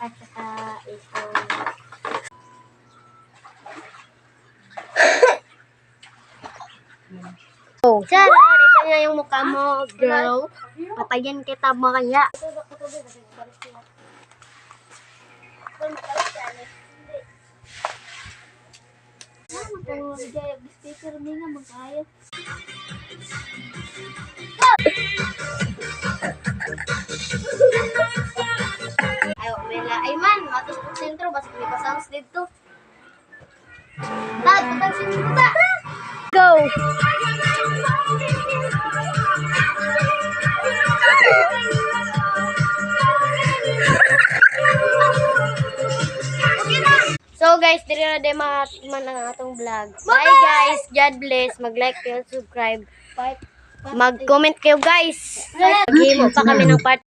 At saka ito. Oh, Sarah, ito na yung mukha mo, girl. Patayin kita makaya. Ayo, wala. Ay man, matos po sentro, basta may pasangs dito. Dad, patang sentro ta. Go! So guys, diri na din man ang atong vlog. Bye guys, God bless. Mag-like kayo, subscribe. Mag-comment kayo guys. Mag-himo pa kami ng part